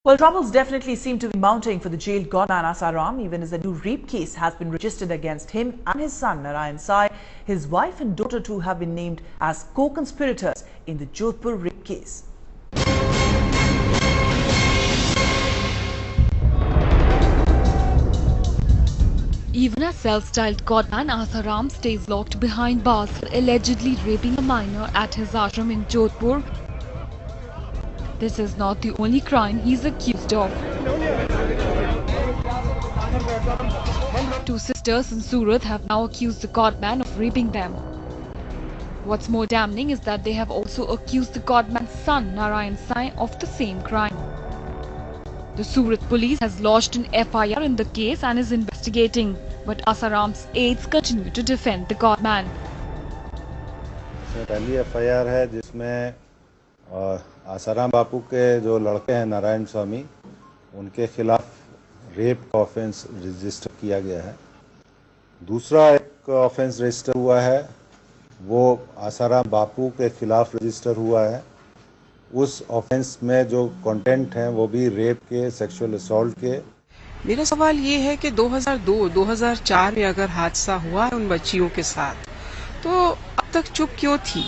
Well, troubles definitely seem to be mounting for the jailed godman Asaram, even as a new rape case has been registered against him and his son Narayan Sai. His wife and daughter too have been named as co-conspirators in the Jodhpur rape case. Even a self-styled godman Asaram stays locked behind bars for allegedly raping a minor at his ashram in Jodhpur. This is not the only crime he's accused of. Two sisters in Surat have now accused the godman of raping them. What's more damning is that they have also accused the godman's son Narayan Sai of the same crime. The Surat police has lodged an FIR in the case and is investigating, but Asaram's aides continue to defend the godman. पहली FIR है जिसमें आसाराम बापू के जो लड़के हैं नारायण स्वामी, उनके खिलाफ rape का ऑफेंस रजिस्टर किया गया है। दूसरा एक ऑफेंस रजिस्टर हुआ है, वो आसाराम बापू के खिलाफ रजिस्टर हुआ है। उस ऑफेंस में जो कंटेंट हैं वो भी रेप के, सेक्सुअल असॉल्ट के। मेरा सवाल ये है कि 2002-2004 में अगर हादसा हुआ उन बच्चियों के साथ, तो अब तक चुप क्यों थी?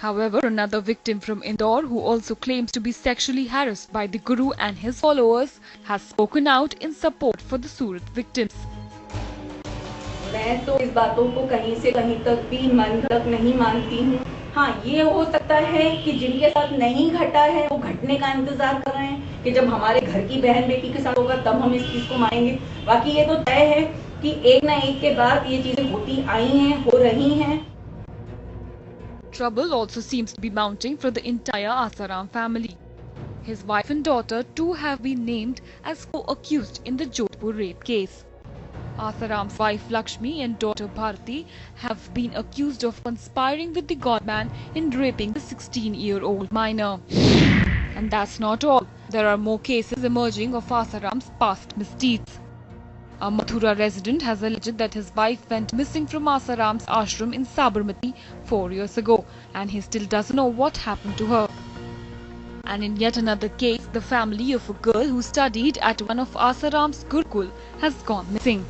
However, another victim from Indore, who also claims to be sexually harassed by the Guru and his followers, has spoken out in support for the Surat victims. मैं तो इस बातों को कहीं से कहीं तक भी मन तक नहीं मानती हूँ। हाँ, ये हो सकता है कि जिनके साथ नहीं घटा है वो घटने का इंतजार कर रहे हैं कि जब हमारे घर की बहन बेटी के साथ होगा तब हम इस चीज को मानेंगे। बाकी ये तो तय है कि एक ना एक के बाद ये चीजें होती आई हैं, हो रही हैं। Trouble also seems to be mounting for the entire Asaram family. His wife and daughter too have been named as co-accused in the Jodhpur rape case. Asaram's wife Lakshmi and daughter Bharati have been accused of conspiring with the godman in raping the 16-year-old minor. And that's not all. There are more cases emerging of Asaram's past misdeeds. A Mathura resident has alleged that his wife went missing from Asaram's ashram in Sabarmati 4 years ago, and he still doesn't know what happened to her. And in yet another case, the family of a girl who studied at one of Asaram's Gurukul has gone missing.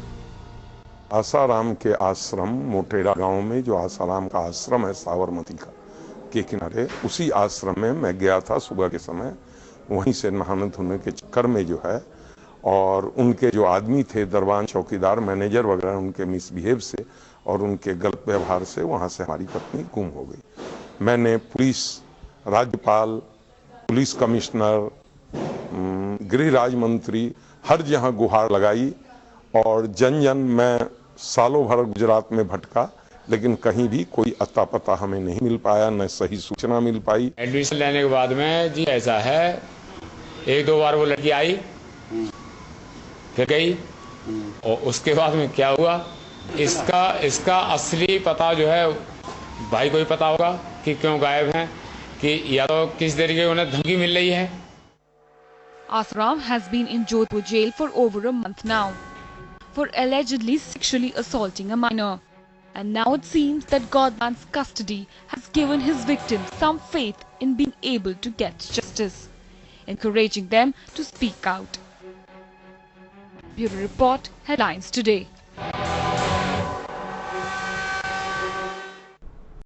Asaram के आश्रम मोटेरा गांव में जो आसाराम का आश्रम है साबरमती का के किनारे, उसी आश्रम में मैं गया था सुबह के समय। वहीं से नहाने धोने के चक्कर में जो है, और उनके जो आदमी थे दरबान चौकीदार मैनेजर वगैरह, उनके मिसबिहेव से और उनके गलत व्यवहार से वहां से हमारी पत्नी गुम हो गई। मैंने पुलिस, राज्यपाल, पुलिस कमिश्नर, गृह राज्य मंत्री, हर जहां गुहार लगाई, और जन मैं सालों भर गुजरात में भटका, लेकिन कहीं भी कोई अता पता हमें नहीं मिल पाया, न सही सूचना मिल पाई। एडमिशन लेने के बाद में जी ऐसा है, एक दो बार वो लड़की आई, फिर गई, और उसके बाद में क्या हुआ, इसका असली पता जो है भाई को ही पता होगा कि क्यों गायब हैं, कि या तो किस तरीके की उन्हें धमकी मिल रही है। Asaram has been in Jodhpur jail for over a month now for allegedly sexually assaulting a minor. And now it seems that godman's custody has given his victims some faith in being able to get justice, encouraging them to speak out. Bureau Report, Headlines Today.